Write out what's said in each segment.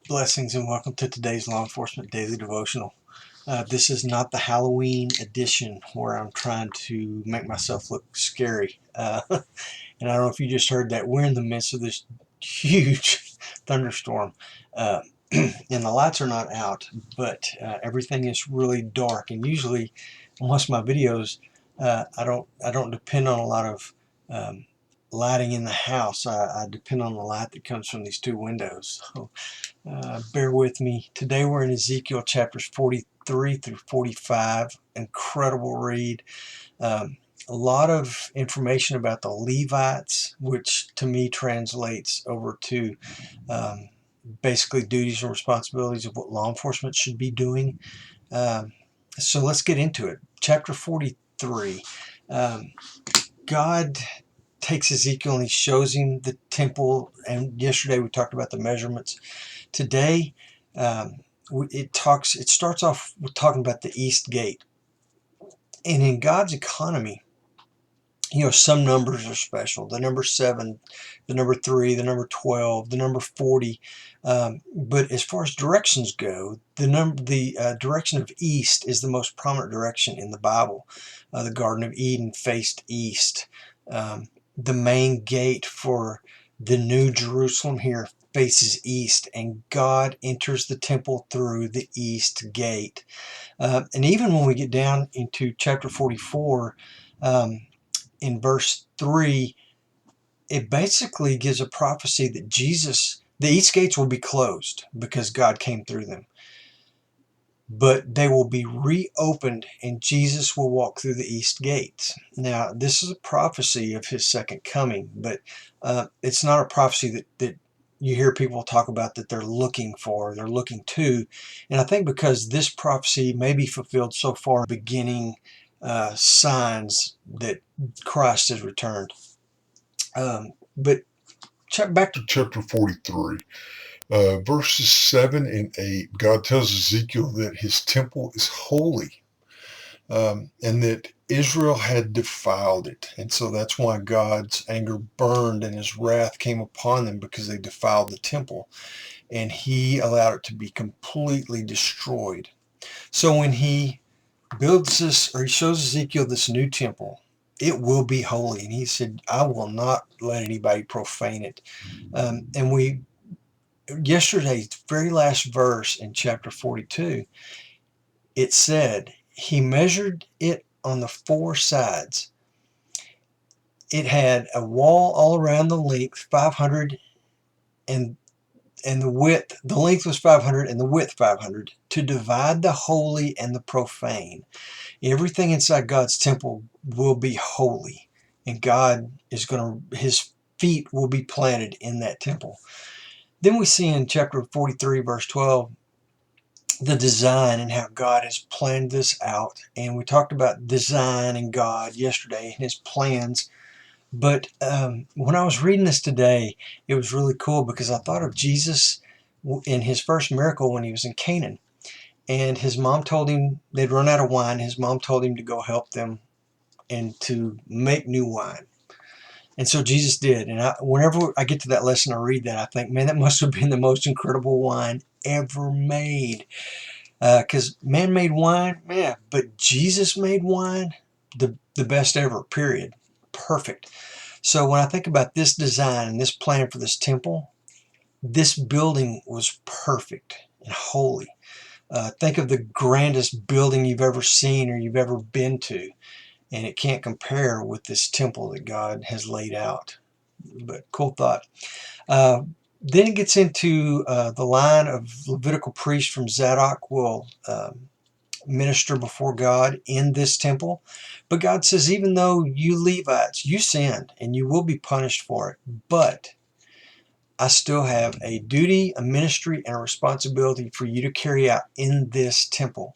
Blessings and welcome to today's Law Enforcement Daily Devotional. This is not the Halloween edition where I'm trying to make myself look scary. And I don't know if you just heard that. We're in the midst of this huge thunderstorm. And the lights are not out, but everything is really dark. And usually, in most of my videos, I don't depend on a lot of lighting in the house. I depend on the light that comes from these two windows. So bear with me. Today we're in Ezekiel chapters 43 through 45. Incredible read. A lot of information about the Levites, which to me translates over to basically duties and responsibilities of what law enforcement should be doing. So let's get into it. Chapter 43. God takes Ezekiel and he shows him the temple, and yesterday we talked about the measurements. Today it starts off with talking about the east gate. And in God's economy, some numbers are special. The number 7, the number 3, the number 12, the number 40. But as far as directions go, the direction of east is the most prominent direction in the Bible. The Garden of Eden faced east. The main gate for the New Jerusalem here faces east, and God enters the temple through the east gate. And even when we get down into chapter 44, in verse 3, it basically gives a prophecy that the east gates will be closed because God came through them. But they will be reopened and Jesus will walk through the east gates. Now, this is a prophecy of his second coming, but it's not a prophecy that you hear people talk about that they're looking for, they're looking to. And I think because this prophecy may be fulfilled so far, beginning signs that Christ has returned. But back to chapter 43. Verses 7 and 8, God tells Ezekiel that his temple is holy, and that Israel had defiled it. And so that's why God's anger burned and his wrath came upon them, because they defiled the temple. And he allowed it to be completely destroyed. So when he builds this, or he shows Ezekiel this new temple, it will be holy. And he said, I will not let anybody profane it. And yesterday's very last verse in chapter 42, it said he measured it on the 4 sides. It had a wall all around the length, 500, and the length was 500 and the width 500, to divide the holy and the profane. Everything inside God's temple will be holy, and his feet will be planted in that temple. Then we see in chapter 43, verse 12, the design and how God has planned this out. And we talked about design and God yesterday and his plans. But when I was reading this today, it was really cool because I thought of Jesus in his first miracle when he was in Canaan. And his mom told him they'd run out of wine. His mom told him to go help them and to make new wine. And so Jesus did. And whenever I get to that lesson, I read that, I think, man, that must have been the most incredible wine ever made. Because man made wine, yeah, but Jesus made wine, the best ever, period. Perfect. So when I think about this design and this plan for this temple, this building was perfect and holy. Think of the grandest building you've ever seen or you've ever been to, and it can't compare with this temple that God has laid out. But cool thought. Then it gets into the line of Levitical priests from Zadok will minister before God in this temple. But God says, even though you Levites, you sinned and you will be punished for it, but I still have a duty, a ministry, and a responsibility for you to carry out in this temple.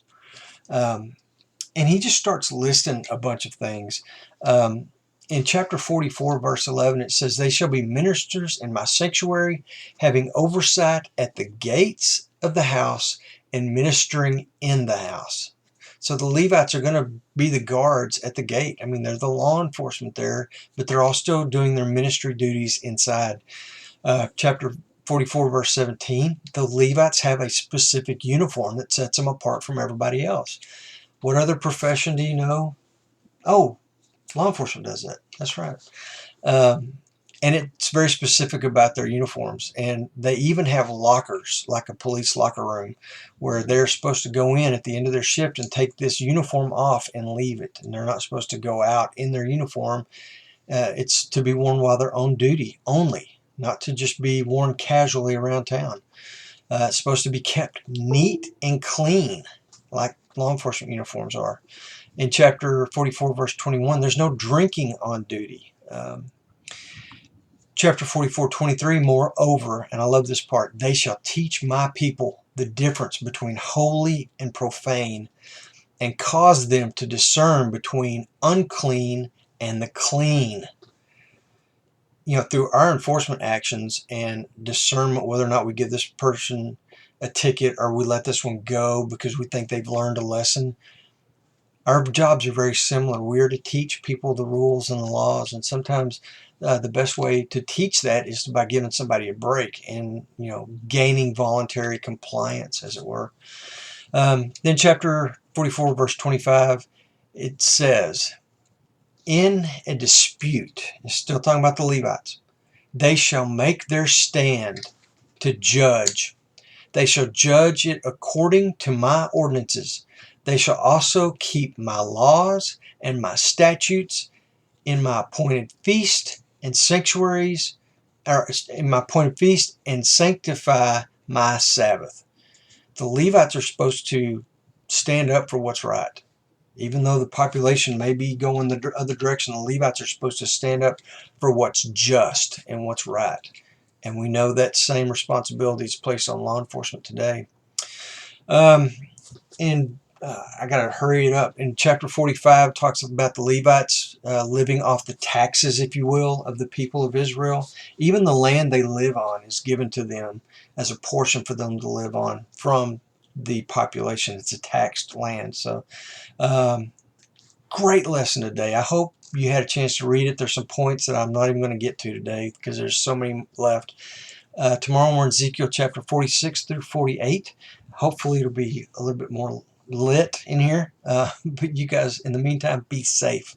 And he just starts listing a bunch of things. In chapter 44, verse 11, it says, they shall be ministers in my sanctuary, having oversight at the gates of the house and ministering in the house. So the Levites are going to be the guards at the gate. I mean, they're the law enforcement there, but they're all still doing their ministry duties inside. Chapter 44 verse 17, the Levites have a specific uniform that sets them apart from everybody else. What other profession do you know? Oh, law enforcement does that. That's right. Um, and it's very specific about their uniforms. And they even have lockers, like a police locker room, where they're supposed to go in at the end of their shift and take this uniform off and leave it. And they're not supposed to go out in their uniform. It's to be worn while they're on duty only, not to just be worn casually around town. It's supposed to be kept neat and clean, like law enforcement uniforms are. In chapter 44, verse 21, there's no drinking on duty. Chapter 44:23, moreover, and I love this part, they shall teach my people the difference between holy and profane, and cause them to discern between unclean and the clean. Through our enforcement actions and discernment, whether or not we give this person a ticket or we let this one go because we think they've learned a lesson, our jobs are very similar. We are to teach people the rules and the laws, and sometimes the best way to teach that is by giving somebody a break and gaining voluntary compliance, as it were. Then chapter 44, verse 25, it says, in a dispute, it's still talking about the Levites, they shall make their stand to judge. They shall judge it according to my ordinances. They shall also keep my laws and my statutes in my appointed feast and sanctuaries, or in my appointed feast, and sanctify my Sabbath. The Levites are supposed to stand up for what's right. Even though the population may be going the other direction, the Levites are supposed to stand up for what's just and what's right. And we know that same responsibility is placed on law enforcement today. And I got to hurry it up. In chapter 45, talks about the Levites living off the taxes, if you will, of the people of Israel. Even the land they live on is given to them as a portion for them to live on from the population. It's a taxed land. So great lesson today. I hope you had a chance to read it. There's some points that I'm not even going to get to today because there's so many left. Tomorrow we're in Ezekiel chapter 46 through 48. Hopefully it'll be a little bit more lit in here. But you guys, in the meantime, be safe.